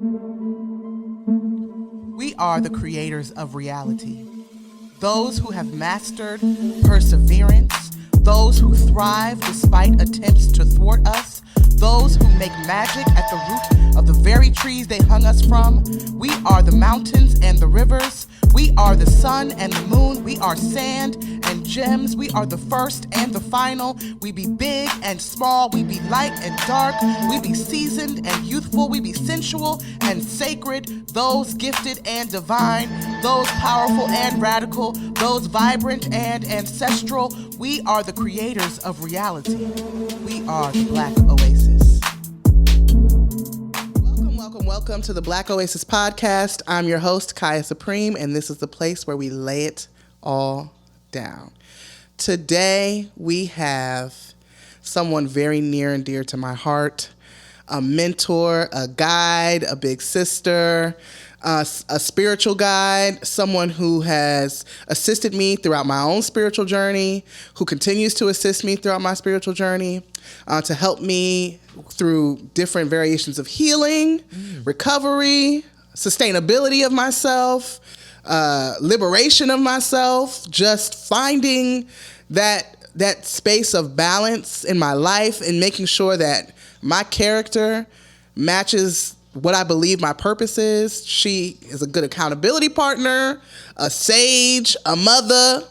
We are the creators of reality. Those who have mastered perseverance, those who thrive despite attempts to thwart us, those who make magic at the root of the very trees they hung us from. We are the mountains and the rivers. We are the sun and the moon. We are sand and gems. We are the first and the final. We be big and small. We be light and dark. We be seasoned and youthful. We be sensual and sacred. Those gifted and divine. Those powerful and radical. Those vibrant and ancestral. We are the creators of reality. We are the Black Oasis. Welcome to the Black Oasis podcast. I'm your host, Kaya Supreme, and this is the place where we lay it all down. Today, we have someone very near and dear to my heart, a mentor, a guide, a big sister, a spiritual guide, someone who has assisted me throughout my own spiritual journey, who continues to assist me throughout my spiritual journey, to help me through different variations of healing, recovery, sustainability of myself, liberation of myself, just finding that space of balance in my life and making sure that my character matches what I believe my purpose is. She is a good accountability partner, a sage, a mother,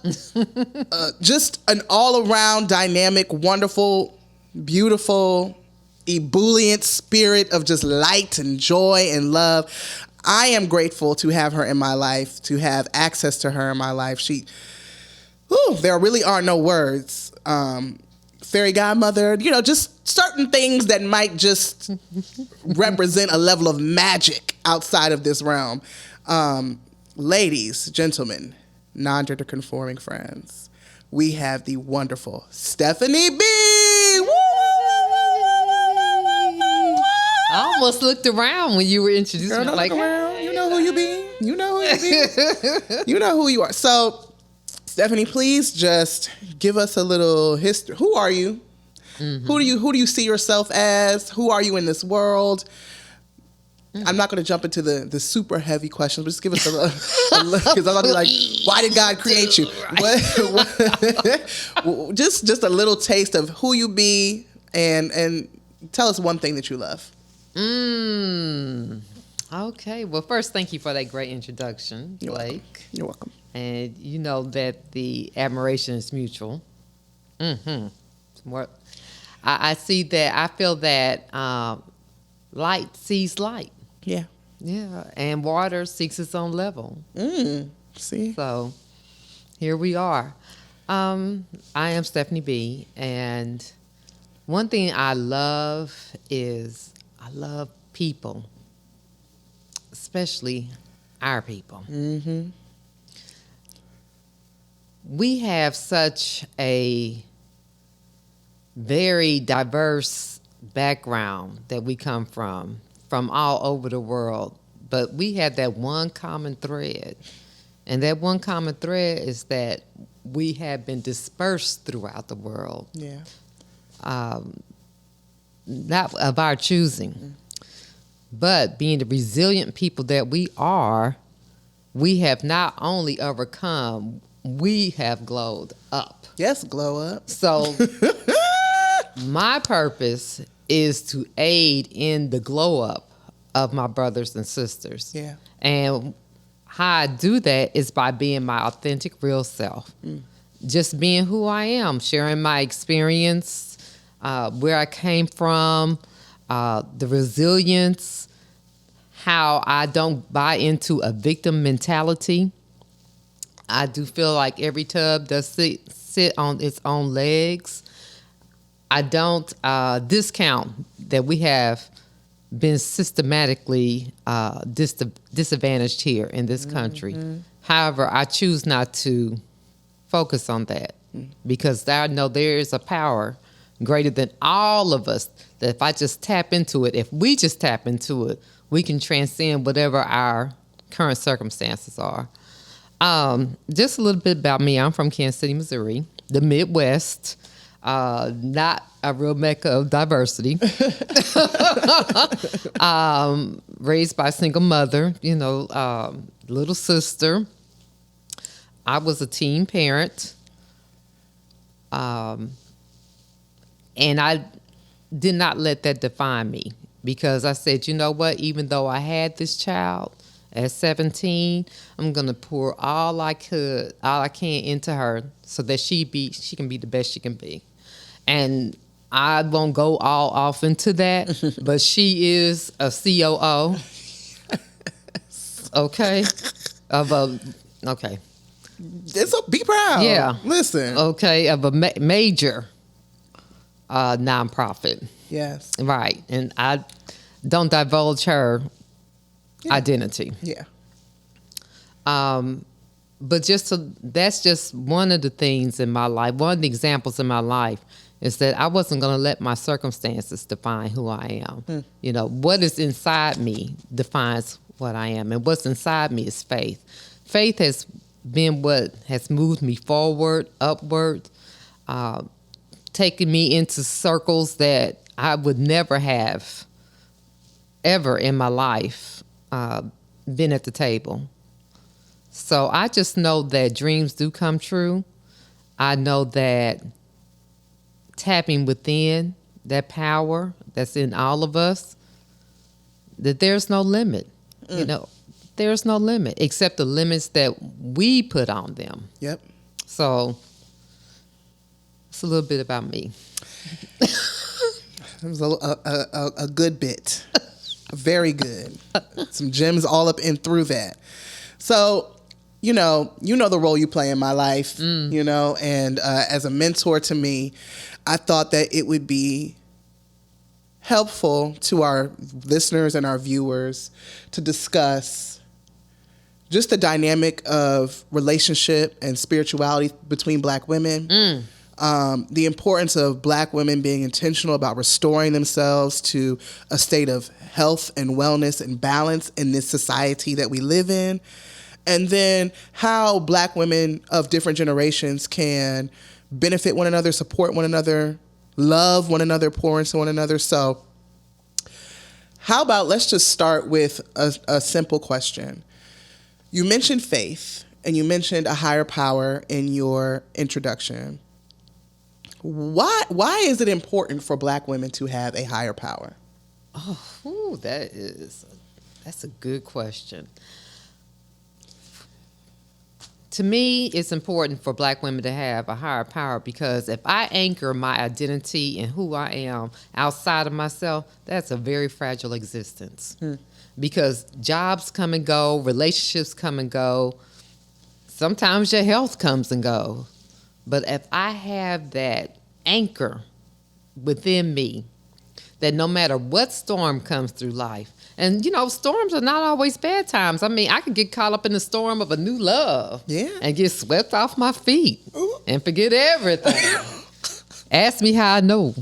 just an all-around dynamic, wonderful, beautiful, ebullient spirit of just light and joy and love. I am grateful to have her in my life, to have access to her in my life. There really are no words. Fairy godmother, just certain things that might just represent a level of magic outside of this realm. Ladies, gentlemen, non-gender conforming friends, we have the wonderful Stephanie B. I almost looked around when you were introducing me. Look around. You know who you be. You know who you be. You know who you are. So, Stephanie, please just give us a little history. Who are you? Mm-hmm. Who do you see yourself as? Who are you in this world? Mm-hmm. I'm not going to jump into the super heavy questions, but just give us a little, because I'm going to be like, why did God create you? Just a little taste of who you be, and tell us one thing that you love. Okay. Well, first, thank you for that great introduction, Blake. You're welcome. And you know that the admiration is mutual. I see that. I feel that light sees light. Yeah. Yeah. And water seeks its own level. See? So here we are. I am Stephanie B. And one thing I love is I love people, especially our people. Mm-hmm. We have such a very diverse background that we come from all over the world. But we have that one common thread. And that one common thread is that we have been dispersed throughout the world. Yeah. Not of our choosing. But being the resilient people that we are, we have not only overcome, we have glowed up. Yes, glow up. So my purpose is to aid in the glow up of my brothers and sisters. Yeah. And how I do that is by being my authentic, real self. Just being who I am, sharing my experience, where I came from, the resilience, how I don't buy into a victim mentality. I do feel like every tub does sit on its own legs. I don't discount that we have been systematically disadvantaged here in this country. However, I choose not to focus on that because I know there is a power greater than all of us that if I just tap into it, if we just tap into it, we can transcend whatever our current circumstances are. Just a little bit about me. I'm from Kansas City, Missouri, the Midwest. Not a real mecca of diversity. raised by a single mother, little sister. I was a teen parent. And I did not let that define me, because I said, you know what, even though I had this child at 17, I'm going to pour all I can into her so that she can be the best she can be. And I won't go all off into that, but she is a COO. Okay. Okay. Be proud. Yeah. Listen. Okay, of a major nonprofit. Yes. Right. And I don't divulge her identity. Yeah. But that's just one of the things in my life. One of the examples in my life is that I wasn't going to let my circumstances define who I am. What is inside me defines what I am. And what's inside me is faith. Faith has been what has moved me forward, upward, taking me into circles that I would never have ever in my life been at the table. So I just know that dreams do come true. I know that tapping within that power that's in all of us, that there's no limit. There's no limit except the limits that we put on them. Yep. So it's a little bit about me. It was a good bit. Very good. Some gems all up in through that. So, you know the role you play in my life, and as a mentor to me, I thought that it would be helpful to our listeners and our viewers to discuss just the dynamic of relationship and spirituality between Black women. The importance of Black women being intentional about restoring themselves to a state of health and wellness and balance in this society that we live in. And then how Black women of different generations can benefit one another, support one another, love one another, pour into one another. So how about let's just start with a simple question. You mentioned faith and you mentioned a higher power in your introduction. Why is it important for Black women to have a higher power? Oh, that's a good question. To me, it's important for Black women to have a higher power, because if I anchor my identity and who I am outside of myself, that's a very fragile existence. Because jobs come and go, relationships come and go. Sometimes your health comes and goes. But if I have that anchor within me, that no matter what storm comes through life, and storms are not always bad times. I mean, I could get caught up in the storm of a new love, and get swept off my feet and forget everything. Ask me how I know.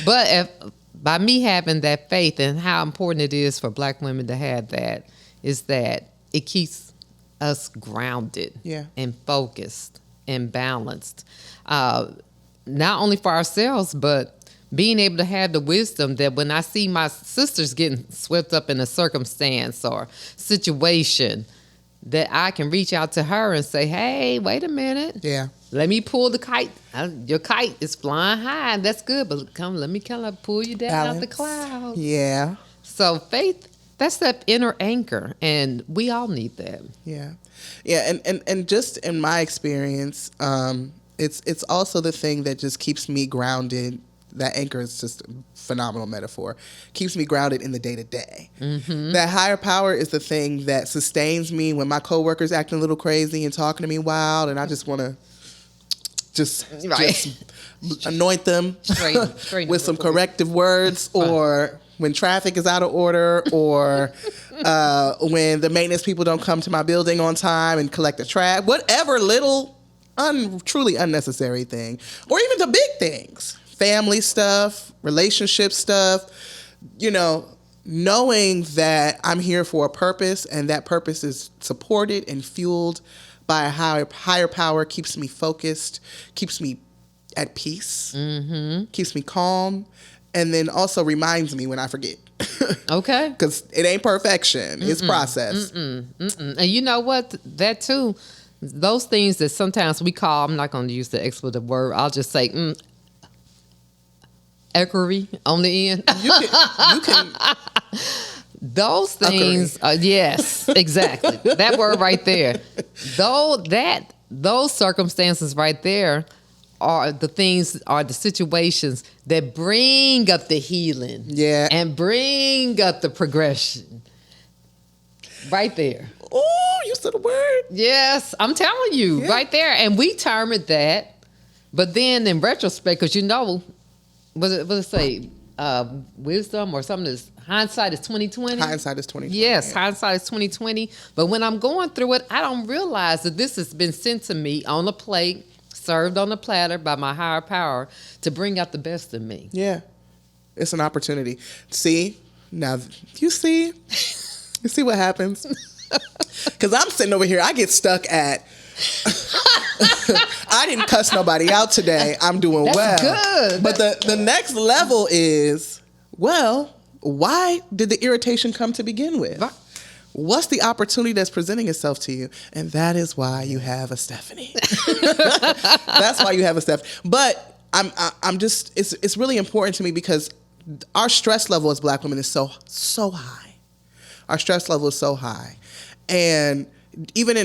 But by me having that faith, and how important it is for Black women to have that, is that it keeps us grounded and focused and balanced. Not only for ourselves, but being able to have the wisdom that when I see my sisters getting swept up in a circumstance or situation, that I can reach out to her and say, hey, wait a minute. Yeah. Let me pull the kite. Your kite is flying high. That's good. But let me kind of pull you down out the clouds. Yeah. So faith, that's that inner anchor. And we all need that. Yeah. Yeah. And just in my experience, it's also the thing that just keeps me grounded. That anchor is just a phenomenal metaphor. Keeps me grounded in the day-to-day. Mm-hmm. That higher power is the thing that sustains me when my coworker's acting a little crazy and talking to me wild, and I just want to just anoint them straight with some corrective words, or when traffic is out of order, or when the maintenance people don't come to my building on time and collect the trash, whatever little truly unnecessary thing, or even the big things. Family stuff, relationship stuff, knowing that I'm here for a purpose, and that purpose is supported and fueled by a higher power keeps me focused, keeps me at peace, keeps me calm, and then also reminds me when I forget. Okay. Because it ain't perfection. It's process. And you know what? That too, those things that sometimes we call, I'm not going to use the expletive word, I'll just say, equity on the end. You can those things, yes, exactly. That word right there. Those circumstances right there are the situations that bring up the healing. Yeah. And bring up the progression. Right there. Oh, you said a word. Yes, I'm telling you, right there. And we term it that. But then in retrospect, because what it say? Wisdom or something is hindsight is 20/20. Hindsight is 20/20. Yes, hindsight is 20/20. But when I'm going through it, I don't realize that this has been sent to me on a plate, served on a platter by my higher power to bring out the best in me. Yeah, it's an opportunity. See, now you see what happens. Because I'm sitting over here, I get stuck at. I didn't cuss nobody out today. I'm doing well. Good. But the next level is, well, why did the irritation come to begin with? What's the opportunity that's presenting itself to you? And that is why you have a Stephanie. That's why you have a Stephanie. But I'm just, it's really important to me because our stress level as Black women is so high. Our stress level is so high. And even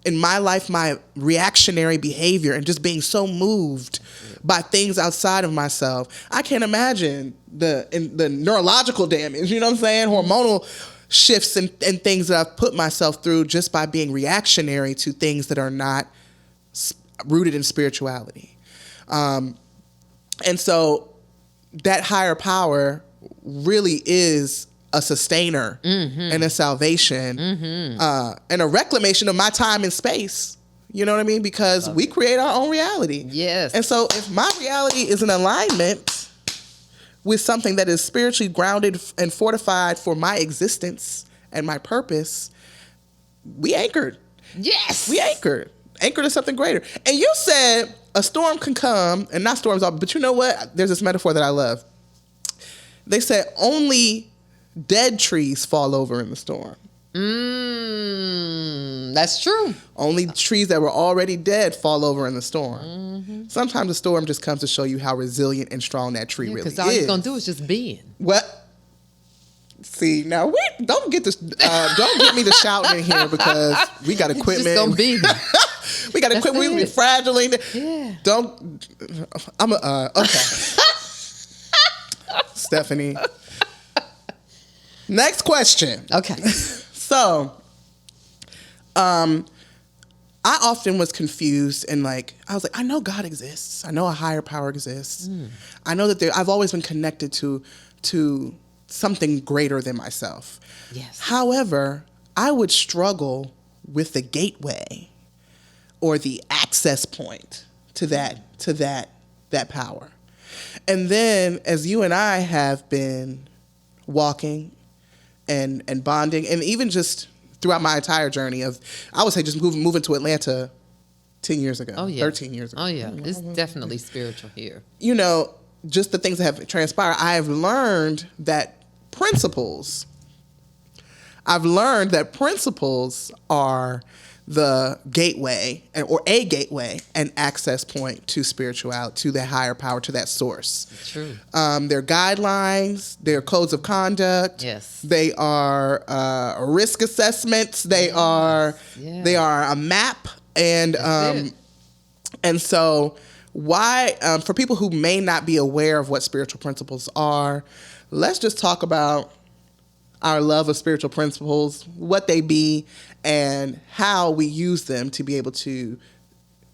in my life, my reactionary behavior and just being so moved by things outside of myself, I can't imagine the neurological damage, you know what I'm saying? Hormonal shifts and things that I've put myself through just by being reactionary to things that are not rooted in spirituality. And so that higher power really is a sustainer and a salvation and a reclamation of my time and space. You know what I mean? Because we create our own reality. Yes. And so if my reality is in alignment with something that is spiritually grounded and fortified for my existence and my purpose, we anchored. Yes. We anchored. Anchored to something greater. And you said a storm can come, and not storms, but you know what? There's this metaphor that I love. They said only dead trees fall over in the storm. That's true. Only trees that were already dead fall over in the storm. Sometimes the storm just comes to show you how resilient and strong that tree really is. Because all you're going to do is just being. What? See, now don't get me to shouting in here because we got equipment. It's just going to be. We got equipment. We be fragile. Yeah. Okay. Stephanie. Next question. Okay. So, I often was confused and I was like, I know God exists. I know a higher power exists. I know that I've always been connected to something greater than myself. Yes. However, I would struggle with the gateway or the access point to that power. And then as you and I have been walking and bonding, and even just throughout my entire journey I would say just moving to Atlanta 10 years ago, 13 years ago. Oh, yeah. It's definitely spiritual here. You know, just the things that have transpired, I have learned that principles are the gateway or a gateway and access point to spirituality, to that higher power, to that source. True. They're guidelines, they're codes of conduct. Yes. They are risk assessments. They are a map. And so why, for people who may not be aware of what spiritual principles are, let's just talk about our love of spiritual principles, what they be, and how we use them to be able to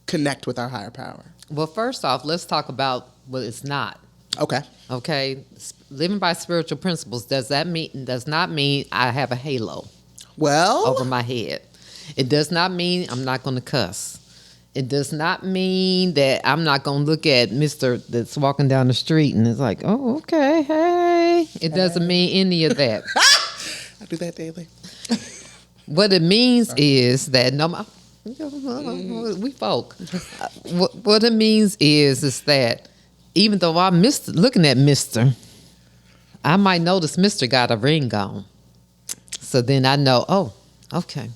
connect with our higher power. Well, first off, let's talk about what it's not. Okay. Okay. Living by spiritual principles does not mean I have a halo over my head. It does not mean I'm not going to cuss. It does not mean that I'm not going to look at Mr. that's walking down the street and it's like, oh, okay, hey. It doesn't mean any of that. I do that daily. What it means is that we folk. What it means is that even though I'm looking at Mr., I might notice Mr. got a ring on. So then I know, oh, okay.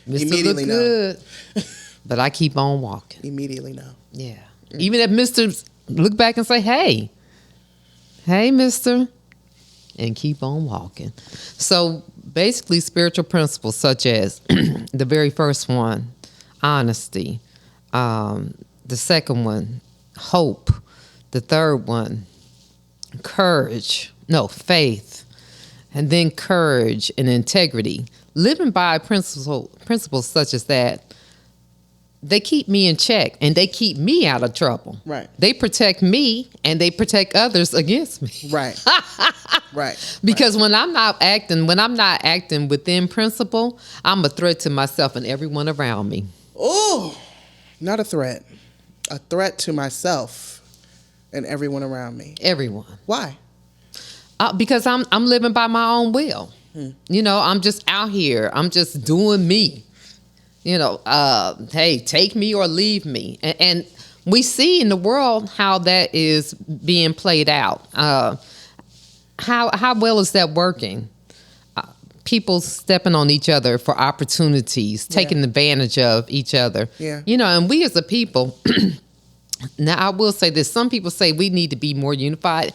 Mr. Immediately look good. But I keep on walking. Immediately know. Yeah. Even if Mr. look back and say, hey, Mr., and keep on walking. So basically spiritual principles such as the very first one, honesty. The second one, hope. The third one, faith. And then courage and integrity. Living by principles such as that, they keep me in check and they keep me out of trouble. Right. They protect me and they protect others against me. Right. Right. Because when I'm not acting within principle, I'm a threat to myself and everyone around me. Oh, not a threat. A threat to myself and everyone around me. Everyone. Why? Because I'm living by my own will. You know, I'm just out here. I'm just doing me. You know, hey, take me or leave me. And we see in the world how that is being played out. How well is that working? People stepping on each other for opportunities, taking advantage of each other. Yeah. You know, and we as a people, now I will say this, some people say we need to be more unified.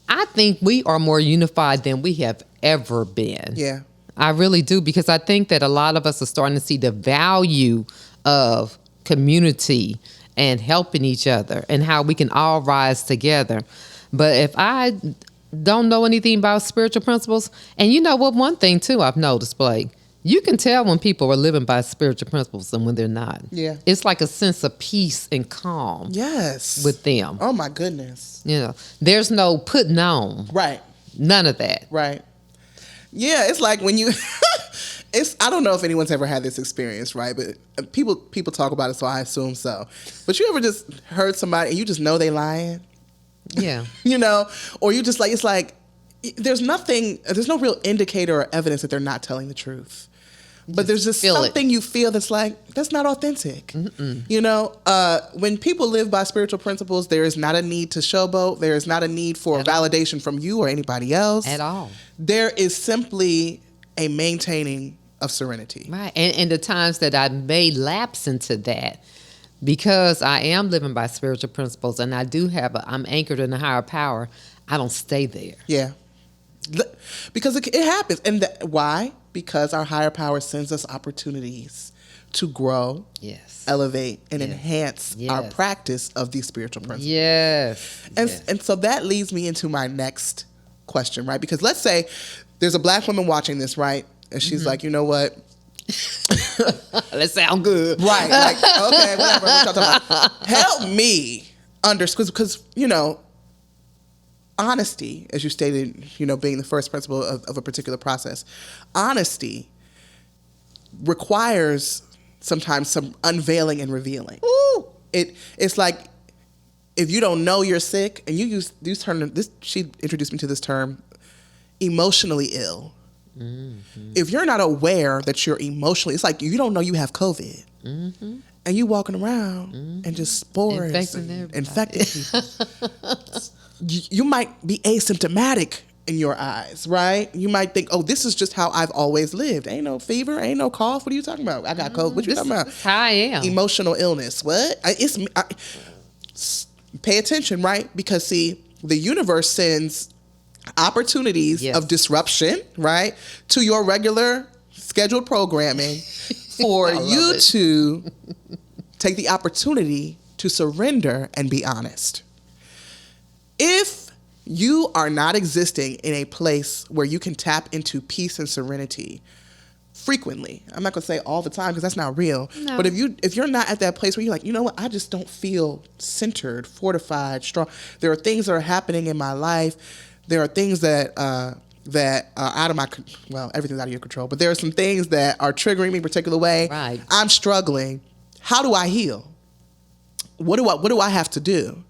I think we are more unified than we have ever been. Yeah. I really do, because I think that a lot of us are starting to see the value of community and helping each other and how we can all rise together. But if I don't know anything about spiritual principles, and you know what, one thing too I've noticed, Blake, you can tell when people are living by spiritual principles and when they're not. Yeah. It's like a sense of peace and calm. Yes. With them. Oh my goodness. You know, there's no putting on. Right. None of that. Right. Yeah, it's like when you I don't know if anyone's ever had this experience, right? But people talk about it, so I assume so. But you ever just heard somebody and you just know they lying? Yeah. You know, or you just like, it's like there's no real indicator or evidence that they're not telling the truth. But there's just something you feel that's like, that's not authentic. Mm-mm. You know, when people live by spiritual principles, there is not a need to showboat. There is not a need for validation from you or anybody else. At all. There is simply a maintaining of serenity. Right. And the times that I may lapse into that, because I am living by spiritual principles and I do I'm anchored in a higher power, I don't stay there. Yeah. Because it happens. And why? Because our higher power sends us opportunities to grow, elevate, and enhance our practice of these spiritual principles. Yes. And so that leads me into my next question, right? Because let's say there's a black woman watching this, right? And she's like, you know what? That sound good. Right. Like, okay, whatever. What y'all talking about? Help me understand, because, you know, honesty, as you stated, you know, being the first principle of a particular process, honesty requires sometimes some unveiling and revealing. Ooh. It's like, if you don't know you're sick, and you term, she introduced me to this term, emotionally ill. Mm-hmm. If you're not aware that you're emotionally, it's like you don't know you have COVID. Mm-hmm. And you walking around and just spores infecting people. You might be asymptomatic in your eyes, right? You might think, oh, this is just how I've always lived. Ain't no fever, ain't no cough. What are you talking about? I got COVID. What you talking about? How I am. Emotional illness. What? Pay attention, right? Because see, the universe sends opportunities of disruption, right, to your regular scheduled programming for you to take the opportunity to surrender and be honest. If you are not existing in a place where you can tap into peace and serenity frequently, I'm not going to say all the time because that's not real, but if you're not at that place where you're like, you know what, I just don't feel centered, fortified, strong. There are things that are happening in my life. There are things that are out of my, well, everything's out of your control, but there are some things that are triggering me in a particular way. Right. I'm struggling. How do I heal? What do I have to do?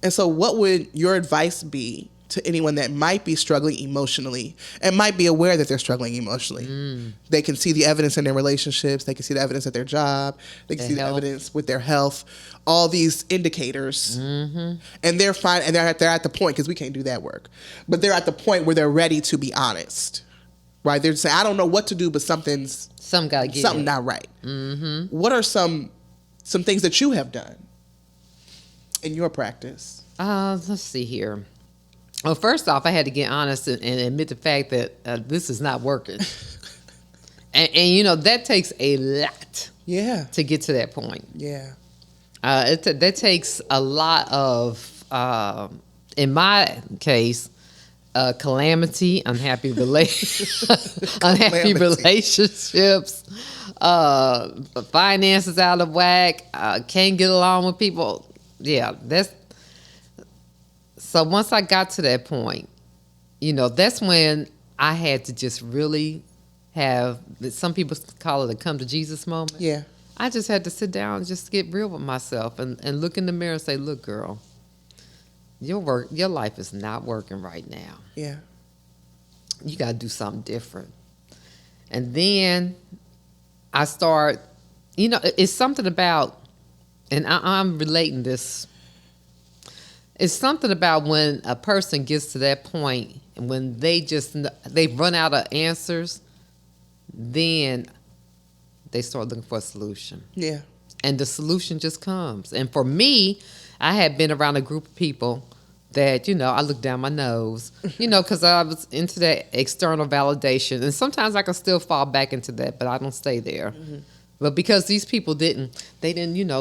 And so what would your advice be to anyone that might be struggling emotionally and might be aware that they're struggling emotionally. They can see the evidence in their relationships. They can see the evidence at their job. They can see the evidence with their health. All these indicators, and they're fine. And they're at the point, because we can't do that work, but they're at the point where they're ready to be honest, right? They're saying, I don't know what to do, but something not right. What are some things that you have done in your practice? Let's see here. Well, first off, I had to get honest and admit the fact that this is not working. and that takes a lot to get to that point. Yeah. That takes a lot of, in my case, calamity, unhappy relationships, finances out of whack, can't get along with people. Yeah, so once I got to that point, that's when I had to just really have, some people call it a come to Jesus moment. Yeah. I just had to sit down and just get real with myself and look in the mirror and say, look, girl, your life is not working right now. Yeah. You got to do something different. And then I start, it's something about, and I'm relating this, it's something about when a person gets to that point and when they've run out of answers, then they start looking for a solution. Yeah. And the solution just comes. And for me, I had been around a group of people that, I looked down my nose, because I was into that external validation. And sometimes I can still fall back into that, but I don't stay there. But because these people didn't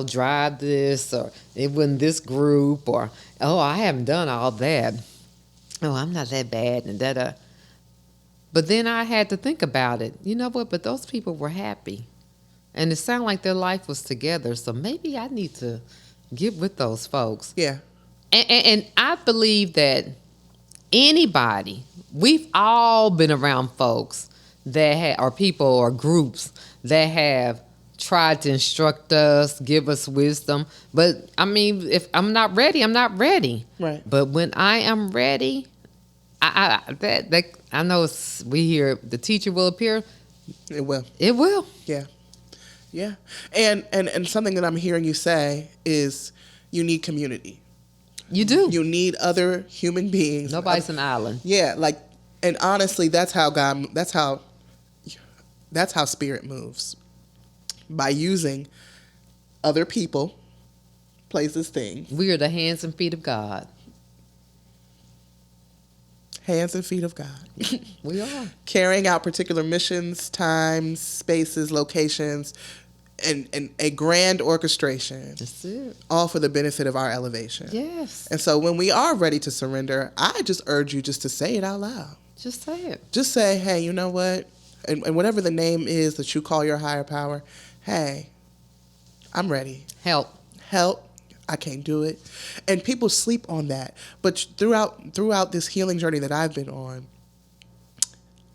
drive this, or it wasn't this group, or, oh, I haven't done all that. Oh, I'm not that bad, and da-da. But then I had to think about it. You know what? But those people were happy. And it sounded like their life was together. So maybe I need to get with those folks. Yeah. And I believe that we've all been around folks or people or groups that have tried to instruct us, give us wisdom. But I mean, if I'm not ready, I'm not ready. Right. But when I am ready, I know we hear the teacher will appear. It will. It will. Yeah. Yeah. And something that I'm hearing you say is you need community. You do. You need other human beings. Nobody's an island. Yeah, and honestly, that's how spirit moves. By using other people, places, things. We are the hands and feet of God. Hands and feet of God. We are. Carrying out particular missions, times, spaces, locations, and a grand orchestration. That's it. All for the benefit of our elevation. Yes. And so when we are ready to surrender, I just urge you just to say it out loud. Just say it. Just say, hey, you know what? And whatever the name is that you call your higher power, hey, I'm ready. Help. I can't do it. And people sleep on that. But throughout this healing journey that I've been on,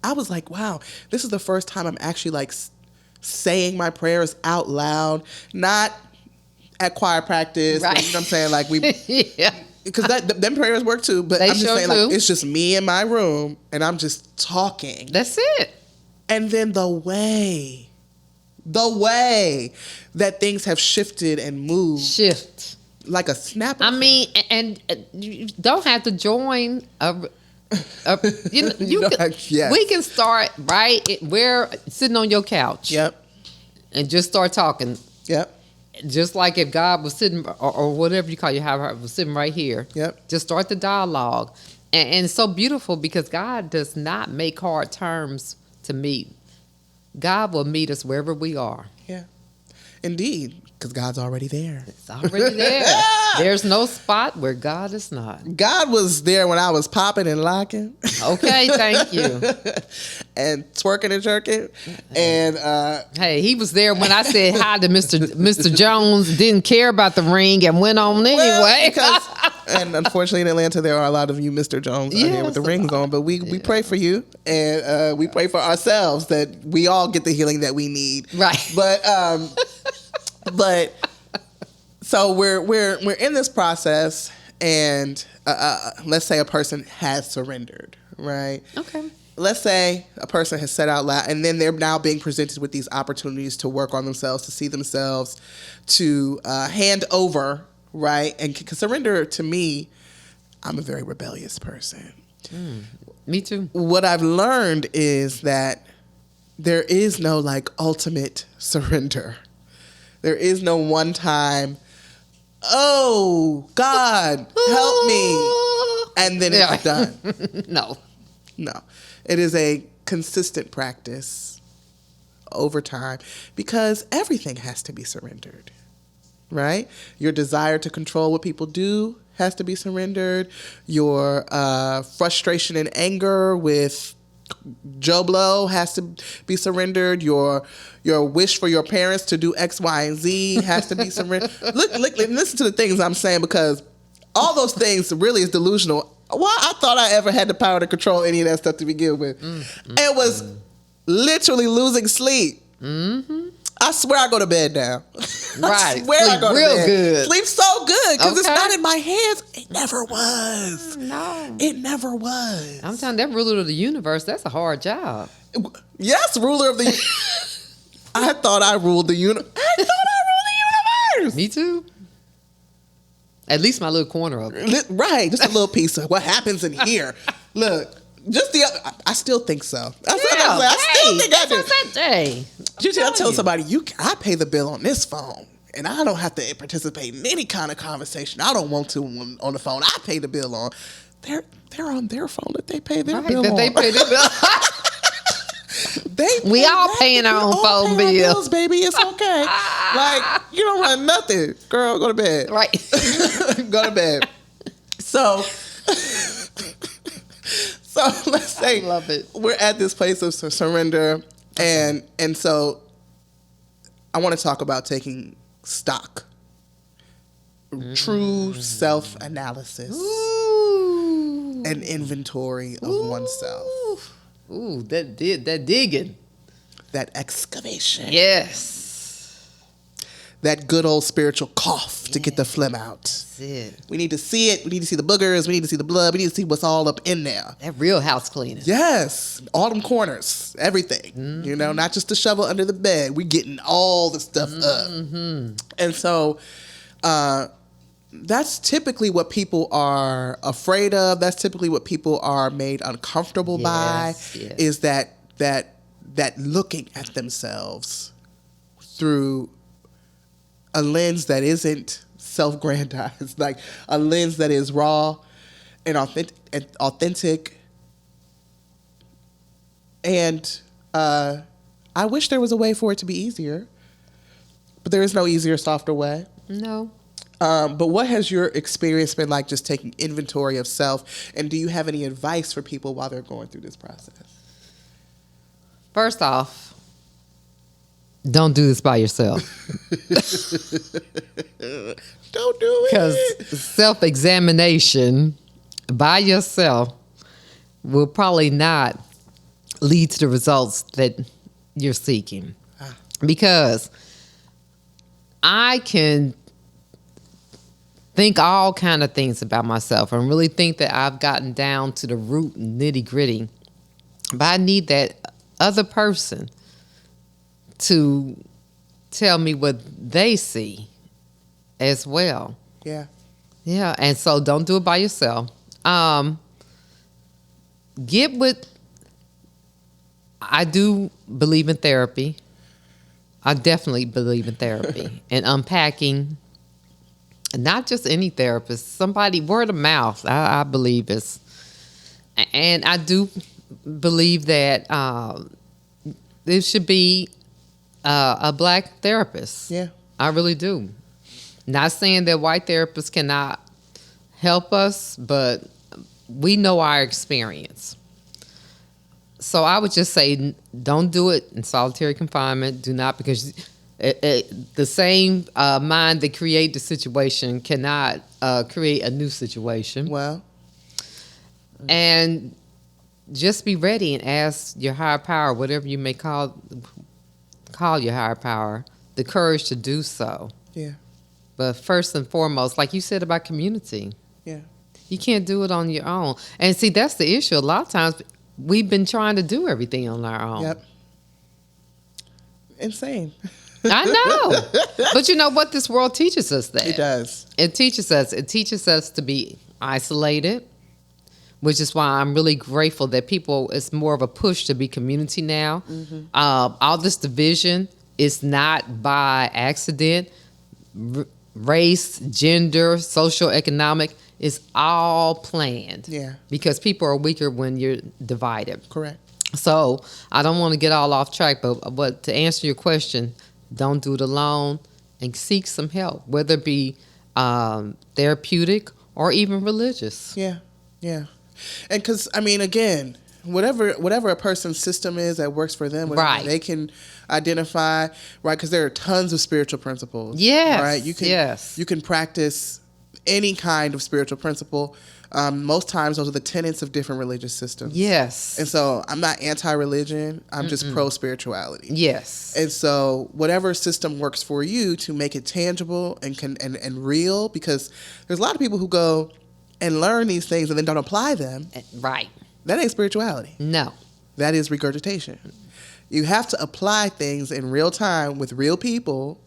I was like, wow, this is the first time I'm actually saying my prayers out loud, not at choir practice. Right. You know what I'm saying? Like yeah. Because them prayers work too. But I'm just saying, too. it's just me in my room and I'm just talking. That's it. And then the way that things have shifted and moved. Shift. Like a snap. I mean, and you don't have to join Yes. We can start we're sitting on your couch. Yep. And just start talking. Yep. Just like if God was sitting, or whatever you call your higher power, was sitting right here. Yep. Just start the dialogue. And it's so beautiful because God does not make hard terms to meet. God will meet us wherever we are. Yeah. Indeed. Because God's already there. It's already there. There's no spot where God is not. God was there when I was popping and locking. Okay, thank you. And twerking and jerking. And hey, he was there when I said hi to Mr. Jones, didn't care about the ring and went on anyway. And unfortunately in Atlanta there are a lot of you Mr. Jones out here with the rings on. But we pray for you, and we pray for ourselves that we all get the healing that we need. Right. But so we're in this process, and let's say a person has surrendered, right? Okay. Let's say a person has said out loud, and then they're now being presented with these opportunities to work on themselves, to see themselves, to hand over, right? And surrender, to me, I'm a very rebellious person. Me too. What I've learned is that there is no like ultimate surrender. There is no one time, oh, God, help me, and then it's done. No. It is a consistent practice over time because everything has to be surrendered, right? Your desire to control what people do has to be surrendered. Your frustration and anger with Joe Blow has to be surrendered. Your wish for your parents to do X, Y, and Z has to be surrendered. Look, listen to the things I'm saying, because all those things really is delusional. Why I thought I ever had the power to control any of that stuff to begin with. It was literally losing sleep. I swear I go to bed now. Right. I swear Sleep I go to real bed. good. Sleep so good because it's Okay. not in my hands. It never was. No. It never was. I'm telling you, that ruler of the universe, that's a hard job. Yes, ruler of the. I thought I ruled the universe. I thought I ruled the universe. Me too. At least my little corner of it. Right, just a little piece of what happens in here. Look, just the other. I still think so. I still think I do. That day. Usually I tell somebody, I pay the bill on this phone, and I don't have to participate in any kind of conversation. I don't want to on the phone. I pay the bill on. They're on their phone that they pay their bill on. They pay their bill. We all paying our own phone bill. Bills, baby. It's okay. Like, you don't run nothing. Girl, go to bed. Right. Go to bed. So let's say I love it. we're at this place of surrender, and so I want to talk about taking stock, true self-analysis, and inventory of oneself. Ooh, that digging. That excavation. Yes. That good old spiritual cough to get the phlegm out. That's it. We need to see it. We need to see the boogers. We need to see the blood. We need to see what's all up in there. That real house cleaning. Yes. All them corners. Everything. You know, not just the shovel under the bed. We getting all the stuff up. And so that's typically what people are afraid of. That's typically what people are made uncomfortable by. Yes. Is that looking at themselves through a lens that isn't self-grandized, like a lens that is raw and authentic. And I wish there was a way for it to be easier, but there is no easier, softer way. No. But what has your experience been like just taking inventory of self? And do you have any advice for people while they're going through this process? First off, don't do this by yourself. Don't do it. Because self-examination by yourself will probably not lead to the results that you're seeking. Because I can think all kind of things about myself and really think that I've gotten down to the root nitty-gritty. But I need that other person to tell me what they see as well. Yeah. Yeah, and so don't do it by yourself. Get with, I do believe in therapy. I definitely believe in therapy and unpacking. Not just any therapist, somebody, word of mouth, I believe is. And I do believe that there should be a black therapist. Yeah. I really do. Not saying that white therapists cannot help us, but we know our experience. So I would just say don't do it in solitary confinement. Do not, because the same mind that create the situation cannot create a new situation. Well. And just be ready and ask your higher power, whatever you may call your higher power, the courage to do so. Yeah. But first and foremost, like you said about community, Yeah. You can't do it on your own. And see, that's the issue. A lot of times we've been trying to do everything on our own. Yep. Insane. I know. But you know what? This world teaches us that. It does. It teaches us to be isolated, which is why I'm really grateful that it's more of a push to be community now. Mm-hmm. All this division is not by accident. Race, gender, social, economic is all planned. Yeah. Because people are weaker when you're divided. Correct. So I don't want to get all off track, but to answer your question, don't do it alone and seek some help, whether it be therapeutic or even religious. Yeah, yeah. And because, I mean, again, whatever a person's system is that works for them, right, they can identify, right, because there are tons of spiritual principles. Yes, right? You can practice any kind of spiritual principle. Most times those are the tenets of different religious systems. Yes. And so I'm not anti-religion. I'm just pro-spirituality. Yes. And so whatever system works for you to make it tangible and real, because there's a lot of people who go and learn these things and then don't apply them. Right. That ain't spirituality. No. That is regurgitation. You have to apply things in real time with real people,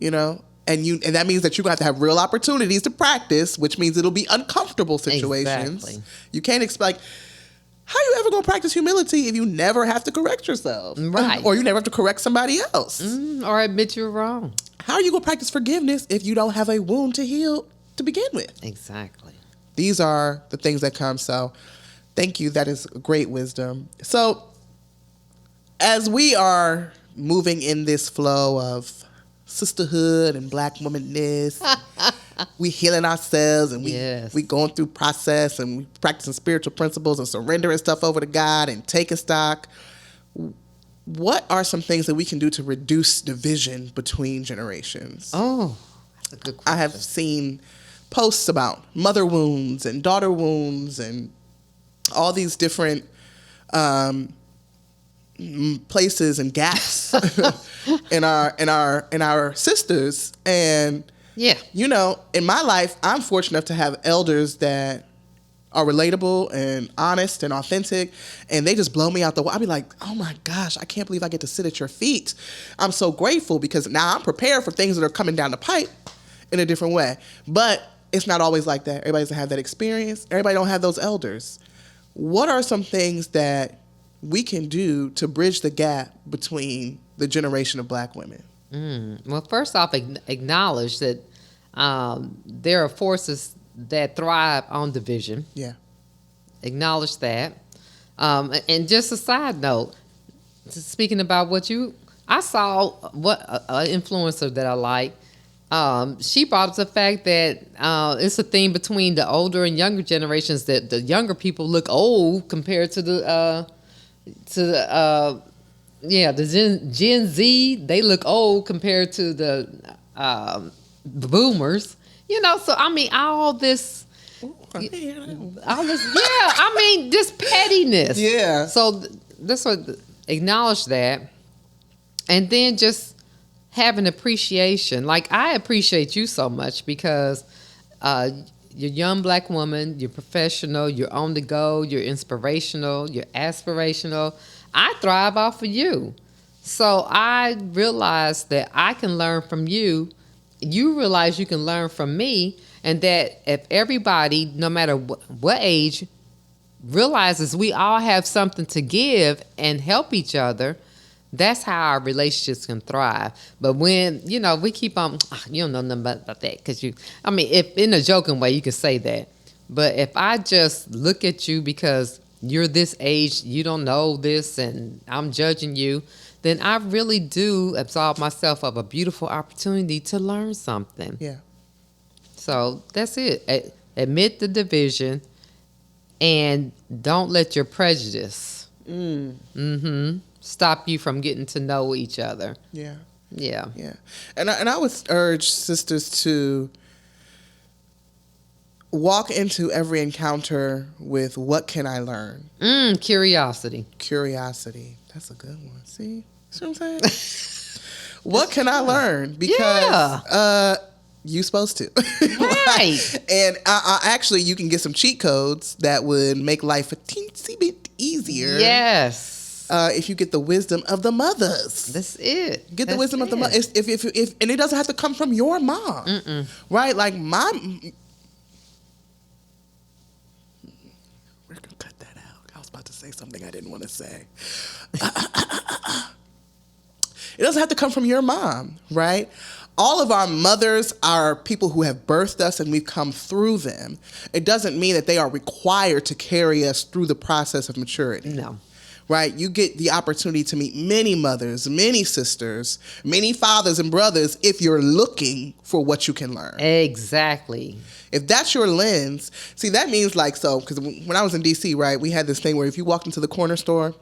you know, and that means that you're going to have real opportunities to practice, which means it'll be uncomfortable situations. Exactly. You can't expect, how you ever going to practice humility if you never have to correct yourself? Right. Or you never have to correct somebody else? Or admit you're wrong. How are you going to practice forgiveness if you don't have a wound to heal to begin with? Exactly. These are the things that come. So thank you. That is great wisdom. So as we are moving in this flow of sisterhood and black womanness, we healing ourselves and we going through process and we practicing spiritual principles and surrendering stuff over to God and taking stock. What are some things that we can do to reduce division between generations? Oh, that's a good question. I have seen posts about mother wounds and daughter wounds and all these different places and gaps in our sisters. And you know, in my life, I'm fortunate enough to have elders that are relatable and honest and authentic, and they just blow me out the water. I'll be like, oh my gosh, I can't believe I get to sit at your feet. I'm so grateful because now I'm prepared for things that are coming down the pipe in a different way. But it's not always like that. Everybody doesn't have that experience. Everybody don't have those elders. What are some things that we can do to bridge the gap between the generation of black women? Well, first off, acknowledge that there are forces that thrive on division. Yeah. Acknowledge that. And just a side note, speaking about I saw an influencer that I like. She brought up the fact that it's a theme between the older and younger generations that the younger people look old compared to the Gen Z. They look old compared to the boomers. You know, so I mean, all this, I mean, just pettiness. Yeah. So that's what, acknowledge that, and then just have an appreciation. Like, I appreciate you so much because you're a young black woman, you're professional, you're on the go, you're inspirational, you're aspirational. I thrive off of you. So I realized that I can learn from you. You realize you can learn from me, and that if everybody, no matter what age, realizes we all have something to give and help each other, that's how our relationships can thrive. But when, you know, we keep on, you don't know nothing about that, because if in a joking way, you can say that. But if I just look at you because you're this age, you don't know this, and I'm judging you, then I really do absolve myself of a beautiful opportunity to learn something. Yeah. So that's it. Admit the division and don't let your prejudice stop you from getting to know each other. Yeah. Yeah. Yeah. And I would urge sisters to walk into every encounter with, what can I learn? Curiosity. Curiosity. That's a good one. See what I'm saying? What can I learn? Because you supposed to. Right. And actually, you can get some cheat codes that would make life a teensy bit easier. Yes. If you get the wisdom of the mothers. That's it. Get the wisdom of the mother. If and it doesn't have to come from your mom. Mm-mm. Right? Like we're gonna cut that out. I was about to say something I didn't want to say. It doesn't have to come from your mom, right? All of our mothers are people who have birthed us and we've come through them. It doesn't mean that they are required to carry us through the process of maturity. No. Right? You get the opportunity to meet many mothers, many sisters, many fathers and brothers if you're looking for what you can learn. Exactly. If that's your lens, see, that means because when I was in D.C., right, we had this thing where if you walked into the corner store,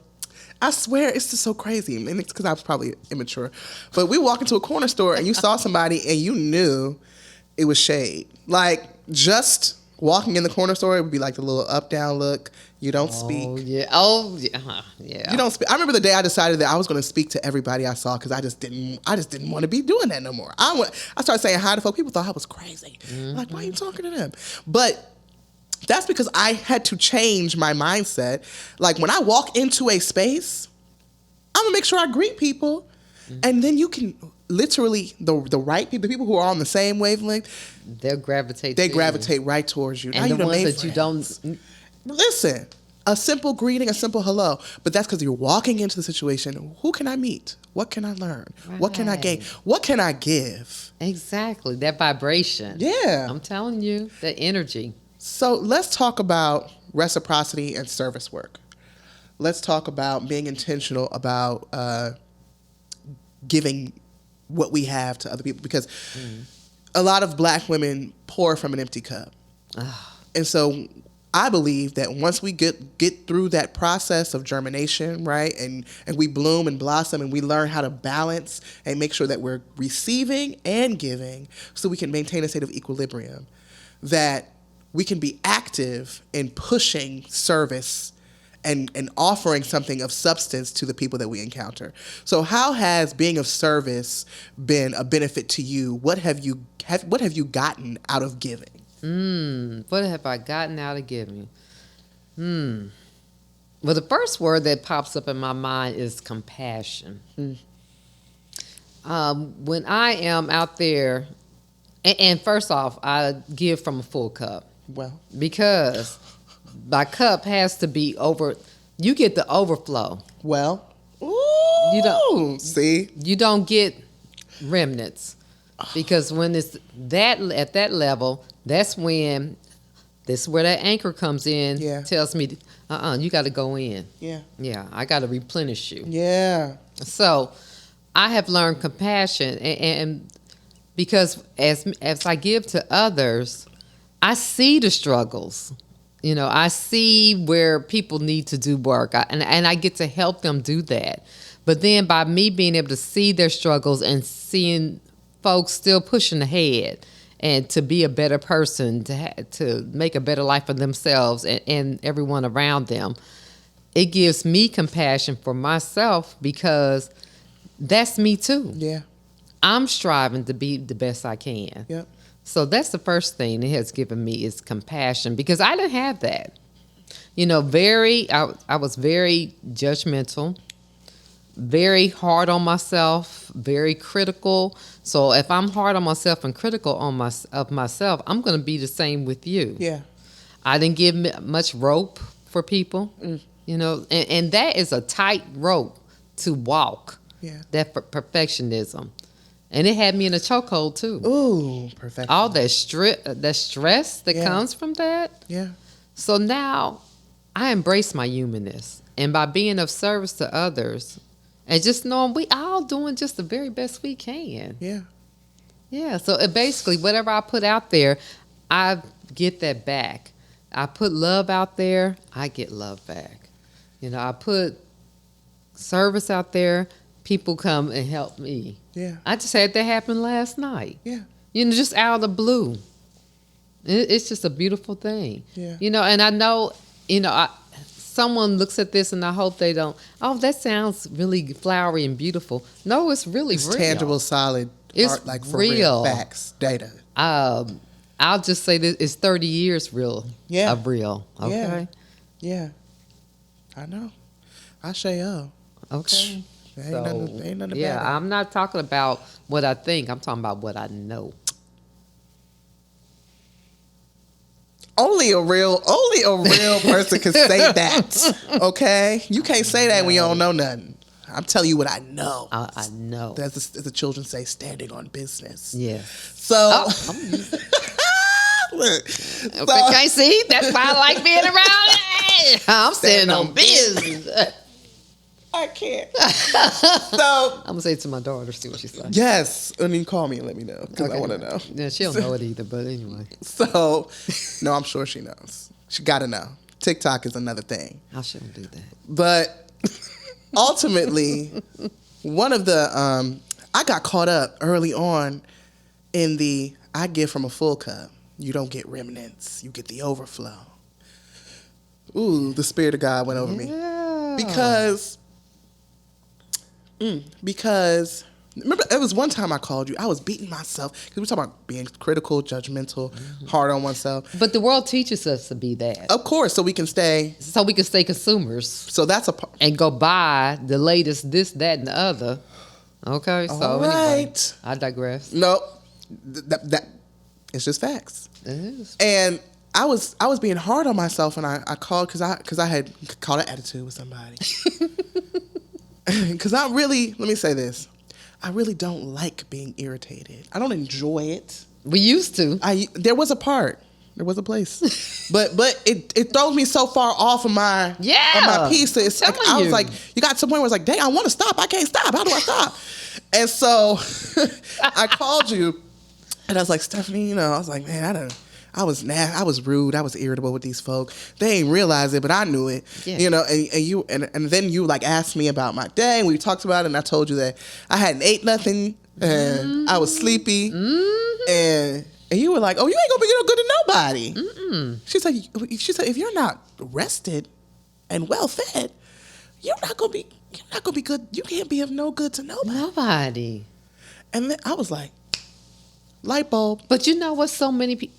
I swear it's just so crazy. And it's because I was probably immature. But we walk into a corner store and you saw somebody and you knew it was shade. Like, just walking in the corner store, it would be like the little up-down look. You don't speak. Oh, yeah. Yeah. You don't speak. I remember the day I decided that I was going to speak to everybody I saw because I just didn't want to be doing that no more. I started saying hi to folk. People thought I was crazy. Like, why are you talking to them? But that's because I had to change my mindset. Like, when I walk into a space, I'm going to make sure I greet people. And then you can literally, the right people, the people who are on the same wavelength, they gravitate right towards you. And now the ones that friends. you don't... Listen, a simple greeting, a simple hello. But that's because you're walking into the situation. Who can I meet? What can I learn? Right. What can I gain? What can I give? Exactly. That vibration. Yeah. I'm telling you, that energy. So let's talk about reciprocity and service work. Let's talk about being intentional about giving what we have to other people, because a lot of Black women pour from an empty cup. And so I believe that once we get through that process of germination, right, and we bloom and blossom and we learn how to balance and make sure that we're receiving and giving so we can maintain a state of equilibrium, that we can be active in pushing service and offering something of substance to the people that we encounter. So how has being of service been a benefit to you? What have you gotten out of giving? What have I gotten out of giving? Well, the first word that pops up in my mind is compassion. When I am out there, and first off, I give from a full cup. Well, because my cup has to be over. You get the overflow. Well, you don't see. You don't get remnants, because when it's that at that level, that's where that anchor comes in. Yeah. Tells me, you got to go in. Yeah, I got to replenish you. Yeah. So I have learned compassion, and because as I give to others, I see the struggles. I see where people need to do work, and I get to help them do that. But then by me being able to see their struggles and seeing folks still pushing ahead and to be a better person, to make a better life for themselves and everyone around them, it gives me compassion for myself, because that's me too. Yeah. I'm striving to be the best I can. Yep. So that's the first thing it has given me, is compassion, because I didn't have that. I was very judgmental, very hard on myself, very critical. So if I'm hard on myself and critical of myself, I'm going to be the same with you. Yeah. I didn't give much rope for people, and that is a tight rope to walk. Yeah. That perfectionism. And it had me in a chokehold too. Ooh, perfect. All that stress that comes from that. Yeah. So now I embrace my humanness, and by being of service to others, and just knowing we all doing just the very best we can. Yeah. Yeah. So basically, whatever I put out there, I get that back. I put love out there, I get love back. I put service out there, people come and help me. Yeah. I just had that happen last night. Yeah. Just out of the blue. It's just a beautiful thing. Yeah. And I know, someone looks at this and I hope they don't, that sounds really flowery and beautiful. No, it's really real. Tangible, solid, It's art, like for real. facts, data. I'll just say that it's 30 years real. Yeah. Of real. Okay. Yeah. I know. I say Okay. Ain't nothing about it. I'm not talking about what I think. I'm talking about what I know. Only a real person can say that. Okay? You can't say that when you don't know nothing. I'm telling you what I know. I know. As the children say, standing on business. Yeah. So, look. Okay, see? That's why I like being around. I'm standing on business. I can't. So I'm gonna say it to my daughter, see what she says. yes, and then call me and let me know because I want to know. Yeah, she don't know it either, but anyway. So, no, I'm sure she knows. She got to know. TikTok is another thing. I shouldn't do that. But ultimately, one of the I got caught up early on in the I give from a full cup. You don't get remnants. You get the overflow. Ooh, the Spirit of God went over me. Because remember, it was one time I called you. I was beating myself because we were talking about being critical, judgmental, hard on oneself. But the world teaches us to be that. Of course, so we can stay consumers. So that's a part. And go buy the latest this, that, and the other. Okay, so All right. anyway, I digress. No, that it's just facts. It is. And I was being hard on myself, and I called because I had caught an attitude with somebody. Because let me say this, I really don't like being irritated. I don't enjoy it. We used to. There was a place, but it throws me so far off of my piece. That it's like I was like, you got to the point where it's like, dang, I want to stop, I can't stop. How do I stop? And so I called you, and I was like, Stephanie, I was like, man, I was rude, I was irritable with these folk. They ain't realize it, but I knew it. Yeah. And then you like asked me about my day, and we talked about it, and I told you that I hadn't ate nothing, and I was sleepy, and you were like, oh, you ain't gonna be no good to nobody. She said, if you're not rested and well fed, you're not gonna be good. You can't be of no good to nobody. And then I was like, light bulb. But you know what? So many people.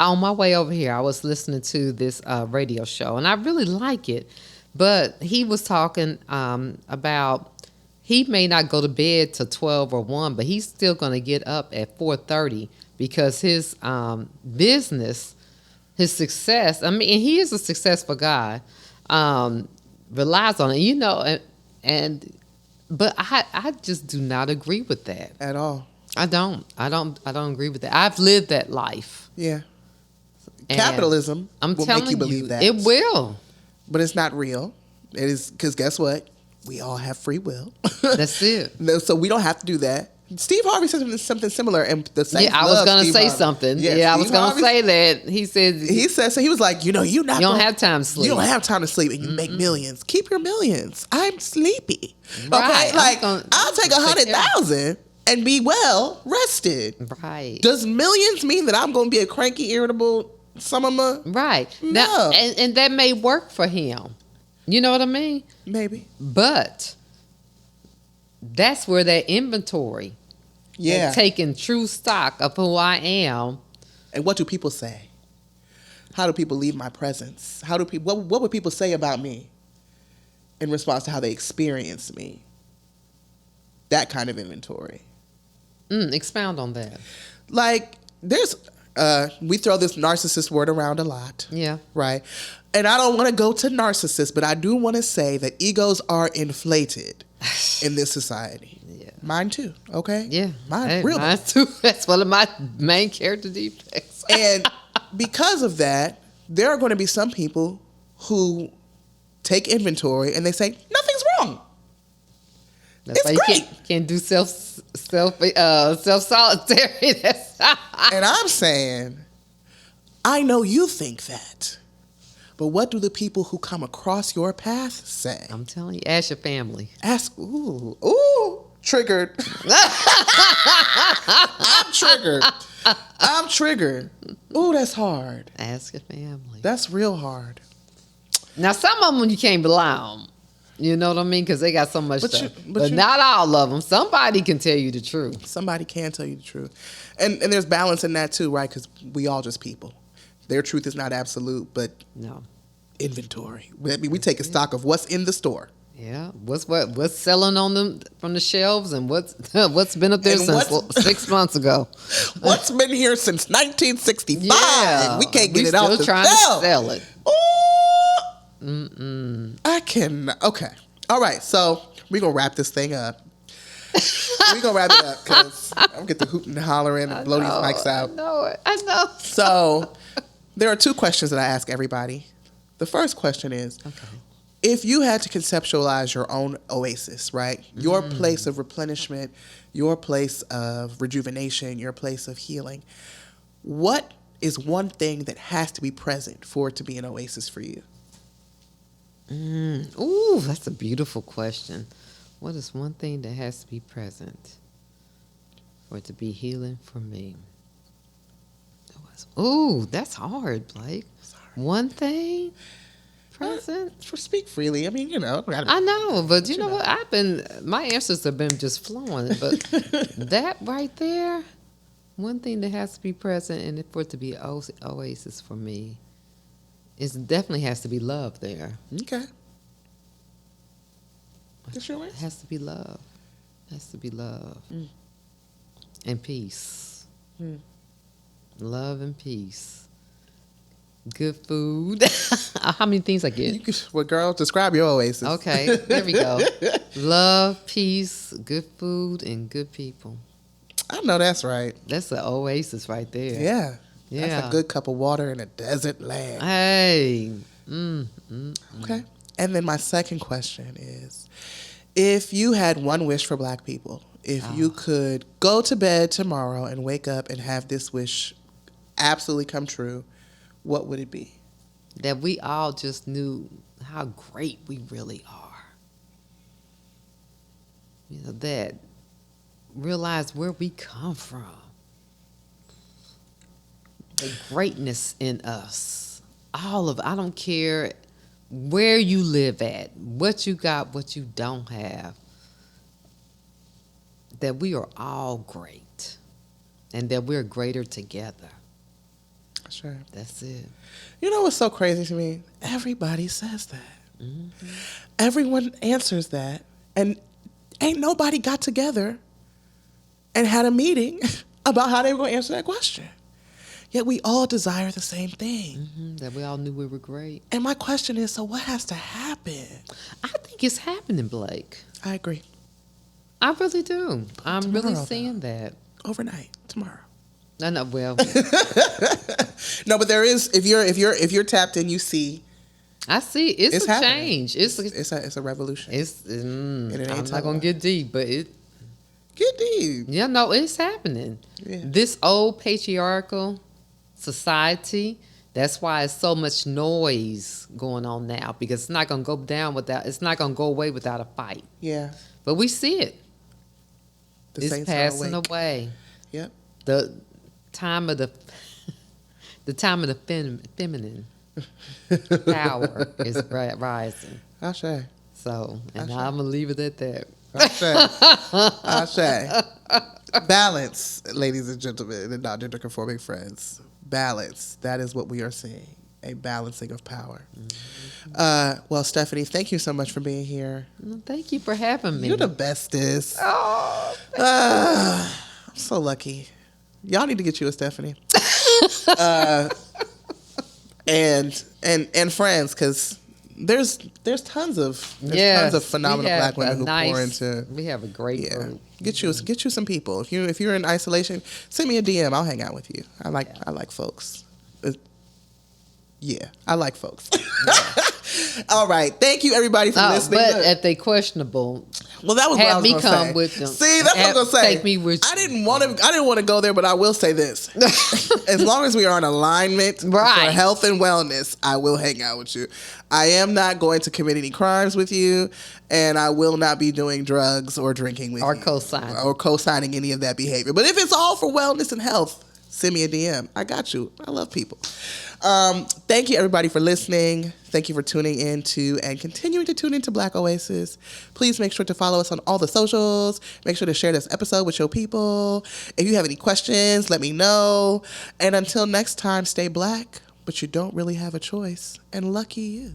On my way over here, I was listening to this radio show, and I really like it. But he was talking about he may not go to bed till 12 or 1, but he's still going to get up at 4:30 because his business, his success, I mean, and he is a successful guy, relies on it, but I just do not agree with that. At all. I don't agree with that. I've lived that life. Yeah. Capitalism will make you believe that. It will. But it's not real. It is, because guess what? We all have free will. That's it. So we don't have to do that. Steve Harvey said something similar. And the Saints I was going to say Harvey. something. Yeah, I was going to say that. He said, so he was like, you don't have time to sleep. You don't have time to sleep, and you make millions. Keep your millions. I'm sleepy. Right. Okay? Like, I'll take 100,000 and be well rested. Right. Does millions mean that I'm going to be a cranky, irritable summer? Right. No. Now, and that may work for him. You know what I mean? Maybe. But that's where that inventory, and taking true stock of who I am. And what do people say? How do people leave my presence? What would people say about me in response to how they experience me? That kind of inventory. Expound on that. Like, there's, we throw this narcissist word around a lot. Yeah. Right? And I don't want to go to narcissists, but I do want to say that egos are inflated in this society. Yeah. Mine too, okay? Yeah. Mine too. That's one of my main character defects. And because of that, there are going to be some people who take inventory and they say, nothing's wrong. That's why you can't do self solitary. And I'm saying, I know you think that, but what do the people who come across your path say? I'm telling you, ask your family. Triggered. I'm triggered. Ooh, that's hard. Ask your family. That's real hard. Now, some of them you can't rely on. You know what I mean? Because they got so much But stuff. you- But not all of them. Somebody can tell you the truth. Somebody can tell you the truth. And there's balance in that too, right? Because we all just people. Their truth is not absolute, but No. inventory. I mean, we take a stock of what's in the store. Yeah. What's selling on them from the shelves and what's been up there And since 6 months ago. What's been here since 1965? Yeah. We can't get We it off still the trying shelf. to sell it. Ooh. I can. Okay. All right. So we're going to wrap this thing up. We're going to wrap it up because I'm going to get the hooting and hollering and blow these mics out. I know. So there are two questions that I ask everybody. The first question is, if you had to conceptualize your own oasis, right? Your place of replenishment, your place of rejuvenation, your place of healing, what is one thing that has to be present for it to be an oasis for you? Ooh, that's a beautiful question. What is one thing that has to be present for it to be healing for me? Ooh, that's hard, Blake. One thing present? Speak freely. I mean, I know, but you know what? My answers have been just flowing. But that right there, one thing that has to be present and for it to be oasis for me, it definitely has to be love there. Okay. That's your It answer? has to be love. It has to be love. And peace. Love and peace. Good food. How many things I get? Well, girl, describe your oasis. Okay, there we go. Love, peace, good food, and good people. I know that's right. That's the oasis right there. Yeah. Yeah. That's a good cup of water in a desert land. Hey. Okay. And then my second question is, if you had one wish for Black people, if you could go to bed tomorrow and wake up and have this wish absolutely come true, what would it be? That we all just knew how great we really are. You know, that realize where we come from. The greatness in us. All of it. I don't care where you live at, what you got, what you don't have. That we are all great. And that we're greater together. Sure. That's it. You know what's so crazy to me? Everybody says that. Everyone answers that. And ain't nobody got together and had a meeting about how they were going to answer that question. Yet we all desire the same thing. That we all knew we were great. And my question is, so what has to happen? I think it's happening, Blake. I agree. I really do. I'm really Tomorrow, seeing that. Overnight, tomorrow. No, well, No, but there is, if you're tapped in, you see. I see. It's a happening. change. It's a revolution. I'm ain't not talking gonna about get deep, but Get deep. it's happening. Yeah. This old patriarchal society. That's why it's so much noise going on now, because it's not gonna go down without. It's not gonna go away without a fight. Yeah. But we see it. The It's saints are passing awake. away. Yep. The time of the feminine power is rising. Ashe. So, and I'm gonna leave it at that. Ashe. Balance, ladies and gentlemen, and not gender conforming friends. Balance. That is what we are seeing. A balancing of power. Well, Stephanie, thank you so much for being here. Well, thank you for having me. You're the bestest. Oh, I'm so lucky. Y'all need to get you a Stephanie. And friends, because there's tons of phenomenal Black women who pour into. We have a great group. Get you some people. If you're in isolation, send me a DM. I'll hang out with you. I like folks. I like folks. All right. Thank you, everybody, for listening. But if they questionable, well, that was what I have was me gonna come say. with them. See, that's what I was gonna say. Take me with you. I didn't want to go there, but I will say this: as long as we are in alignment for health and wellness, I will hang out with you. I am not going to commit any crimes with you, and I will not be doing drugs or drinking with you, or co-signing any of that behavior. But if it's all for wellness and health, send me a DM. I got you. I love people. Thank you, everybody, for listening. Thank you for tuning in to and continuing to tune into Black Oasis. Please make sure to follow us on all the socials. Make sure to share this episode with your people. If you have any questions, let me know. And until next time, stay black, but you don't really have a choice. And lucky you.